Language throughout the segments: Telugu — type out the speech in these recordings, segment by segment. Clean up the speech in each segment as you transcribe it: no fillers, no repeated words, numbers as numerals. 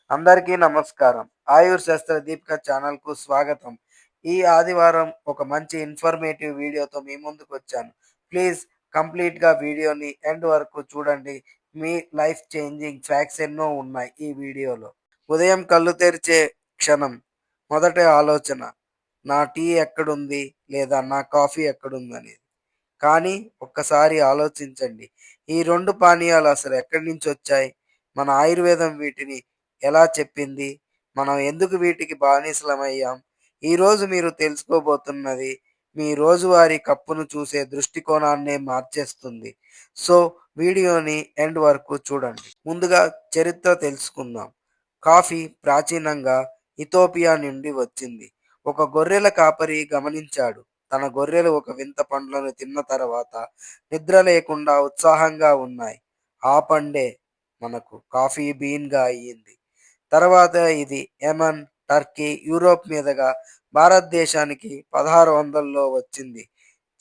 అందరికీ నమస్కారం. ఆయుర్ శాస్త్ర దీపిక ఛానల్‌కు స్వాగతం. ఈ ఆదివారం ఒక మంచి ఇన్ఫర్మేటివ్ వీడియోతో మీ ముందుకొచ్చాను. ప్లీజ్ కంప్లీట్‌గా వీడియోని ఎండ్ వరకు చూడండి. మీ లైఫ్ చేంజింగ్ ఫ్యాక్ట్స్ ఎన్నో ఉన్నాయి ఈ వీడియోలో. ఉదయం కళ్ళు తెరిచే క్షణం మొదటి ఆలోచన నా టీ ఎక్కడుంది? లేదా నా కాఫీ ఎక్కడుందనేది. కానీ ఒక్కసారి ఆలోచించండి. ఈ 2 పానీయాలు అసలు ఎక్కడి నుంచొచ్చాయి? మన ఆయుర్వేదం వీటిని ఎలా చెప్పింది? మనం ఎందుకు వీటికి బానిసలమయ్యాం? ఈరోజు మీరు తెలుసుకోబోతున్నది మీ రోజువారీ కప్పును చూసే దృష్టికోణాన్నే మార్చేస్తుంది. సో, వీడియోని ఎండ్ వరకు చూడండి. ముందుగా చరిత్ర తెలుసుకుందాం. కాఫీ ప్రాచీనంగా ఇథియోపియా నుండి వచ్చింది. ఒక గొర్రెల కాపరి గమనించాడు. తన గొర్రెలు ఒక వింత పండ్లను తిన్న తర్వాత నిద్ర లేకుండా ఉత్సాహంగా ఉన్నాయి. ఆ పండే మనకు కాఫీ బీన్‌గా అయ్యింది. తర్వాత ఇది యెమన్, టర్కీ, యూరోప్ మీదుగా భారతదేశానికి 1600లో వచ్చింది.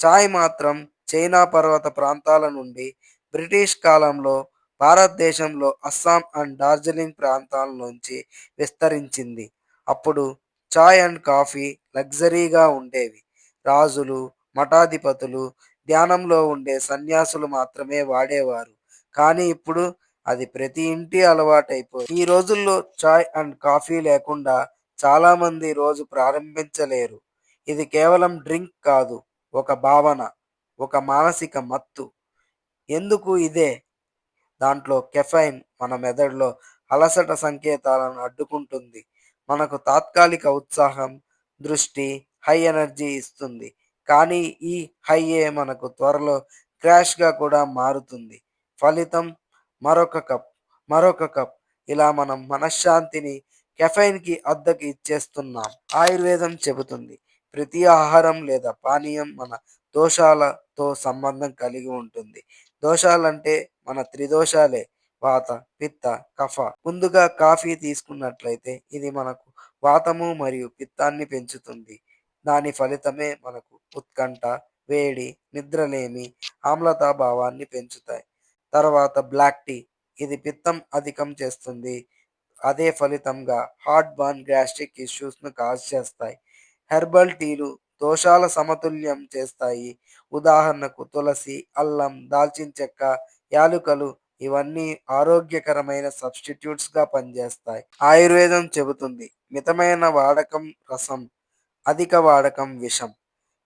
చాయ్ మాత్రం చైనా పర్వత ప్రాంతాల నుండి బ్రిటిష్ కాలంలో భారతదేశంలో అస్సాం అండ్ డార్జిలింగ్ ప్రాంతాల నుంచి విస్తరించింది. అప్పుడు చాయ్ అండ్ కాఫీ లగ్జరీగా ఉండేవి. రాజులు, మఠాధిపతులు, ధ్యానంలో ఉండే సన్యాసులు మాత్రమే వాడేవారు. కానీ ఇప్పుడు అది ప్రతి ఇంటి అలవాటైపోయింది. ఈ రోజుల్లో చాయ్ అండ్ కాఫీ లేకుండా చాలామంది రోజు ప్రారంభించలేరు. ఇది కేవలం డ్రింక్ కాదు, ఒక భావన, ఒక మానసిక మత్తు. ఎందుకు ఇదే? దాంట్లో కెఫైన్ మన మెదడులో అలసట సంకేతాలను అడ్డుకుంటుంది. మనకు తాత్కాలిక ఉత్సాహం, దృష్టి, హై ఎనర్జీ ఇస్తుంది. కానీ ఈ హైయే మనకు త్వరలో క్రాష్‌గా కూడా మారుతుంది. ఫలితం మరొక కప్, మరొక కప్, ఇలా మనం మనశ్శాంతిని కెఫైన్‌కి అద్దెకు ఇచ్చేస్తున్నాం. ఆయుర్వేదం చెబుతుంది ప్రతి ఆహారం లేదా పానీయం మన దోషాలతో సంబంధం కలిగి ఉంటుంది. దోషాలంటే మన త్రిదోషాలే, వాత, పిత్త, కఫ. ముందుగా కాఫీ తీసుకున్నట్లయితే ఇది మనకు వాతము మరియు పిత్తాన్ని పెంచుతుంది. దాని ఫలితమే మనకు ఉత్కంఠ, వేడి, నిద్రలేమి, ఆమ్లతాభావాన్ని పెంచుతాయి. తర్వాత బ్లాక్ టీ, ఇది పిత్తం అధికం చేస్తుంది. అదే ఫలితంగా హార్ట్ బర్న్, గ్యాస్ట్రిక్ ఇష్యూస్‌ను కాజ్ చేస్తాయి. హెర్బల్ టీలు దోషాల సమతుల్యం చేస్తాయి. ఉదాహరణకు తులసి, అల్లం, దాల్చిన చెక్క, యాలుకలు, ఇవన్నీ ఆరోగ్యకరమైన సబ్స్టిట్యూట్స్‌గా పనిచేస్తాయి. ఆయుర్వేదం చెబుతుంది మితమైన వాడకం రసం, అధిక వాడకం విషం.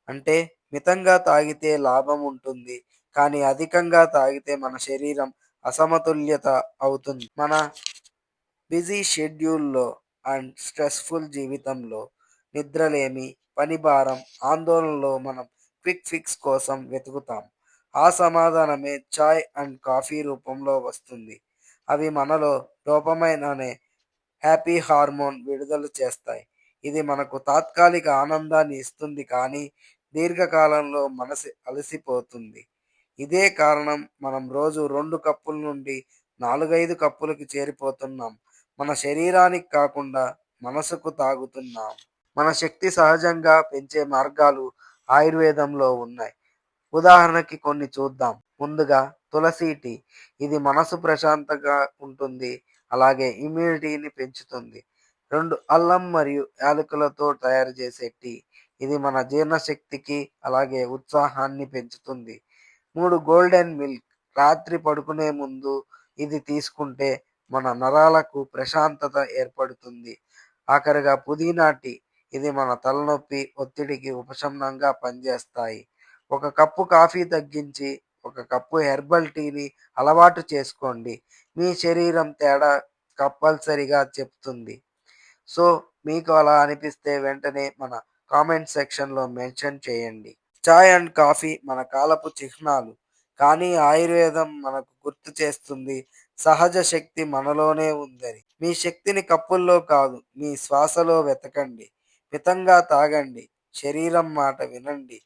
అంటే మితంగా తాగితే లాభం ఉంటుంది. కానీ అధికంగా తాగితే మన శరీరం అసమతుల్యత అవుతుంది. మన బిజీ షెడ్యూల్‌లో అండ్ స్ట్రెస్‌ఫుల్ జీవితంలో నిద్రలేమి, పని భారం, ఆందోళనలో మనం క్విక్ ఫిక్స్ కోసం వెతుకుతాం. ఆ సమాధానమే చాయ్ అండ్ కాఫీ రూపంలో వస్తుంది. అవి మనలో డోపమైన్ అనే హ్యాపీ హార్మోన్ విడుదల చేస్తాయి. ఇది మనకు తాత్కాలిక ఆనందాన్ని ఇస్తుంది కానీ దీర్ఘకాలంలో మనసు అలసిపోతుంది. ఇదే కారణం మనం రోజు 2 కప్పుల నుండి 4, 5 కప్పులకి చేరిపోతున్నాం. మన శరీరానికి కాకుండా మనసుకు తాగుతున్నాం. మన శక్తి సహజంగా పెంచే మార్గాలు ఆయుర్వేదంలో ఉన్నాయి. ఉదాహరణకి కొన్ని చూద్దాం. ముందుగా తులసి టీ. ఇది మనసు ప్రశాంతంగా ఉంటుంది. అలాగే ఇమ్యూనిటీని పెంచుతుంది. 2 అల్లం మరియు యాలకులతో తయారు చేసే టీ. ఇది మన జీర్ణశక్తికి అలాగే ఉత్సాహాన్ని పెంచుతుంది. 3 గోల్డెన్ మిల్క్. రాత్రి పడుకునే ముందు ఇది తీసుకుంటే మన నరాలకు ప్రశాంతత ఏర్పడుతుంది. ఆఖరిగా పుదీనా టీ. ఇది మన తలనొప్పి, ఒత్తిడికి ఉపశమనంగా పనిచేస్తాయి. ఒక కప్పు కాఫీ తగ్గించి, ఒక కప్పు హెర్బల్ టీని అలవాటు చేసుకోండి. మీ శరీరం తేడా కంపల్సరీగా చెప్తుంది. సో, మీకు అలా అనిపిస్తే వెంటనే మన కామెంట్ సెక్షన్‌లో మెన్షన్ చేయండి. చాయ్ అండ్ కాఫీ మన కాలపు చిహ్నాలు. కానీ ఆయుర్వేదం మనకు గుర్తు చేస్తుంది సహజ శక్తి మనలోనే ఉందని. మీ శక్తిని కప్పుల్లో కాదు, మీ శ్వాసలో వెతకండి. మితంగా తాగండి. శరీరం మాట వినండి.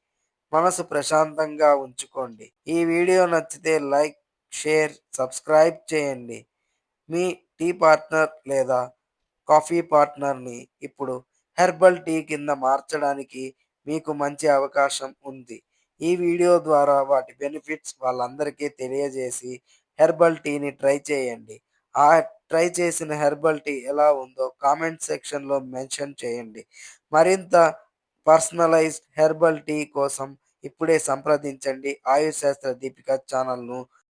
మనసు ప్రశాంతంగా ఉంచుకోండి. ఈ వీడియో నచ్చితే లైక్, షేర్, సబ్స్క్రైబ్ చేయండి. మీ టీ పార్ట్నర్ లేదా కాఫీ పార్ట్నర్‌ని ఇప్పుడు హెర్బల్ టీ కింద మార్చడానికి మీకు మంచి అవకాశం ఉంది. ఈ వీడియో ద్వారా వాటి బెనిఫిట్స్ వాళ్ళందరికీ తెలియజేసి హెర్బల్ టీని ట్రై చేయండి. ఆ ట్రై చేసిన హెర్బల్ టీ ఎలా ఉందో కామెంట్ సెక్షన్‌లో మెన్షన్ చేయండి. మరింత పర్సనలైజ్డ్ హెర్బల్ టీ కోసం ఇప్పుడే సంప్రదించండి ఆయుష్ శాస్త్ర దీపిక ఛానల్‌ను.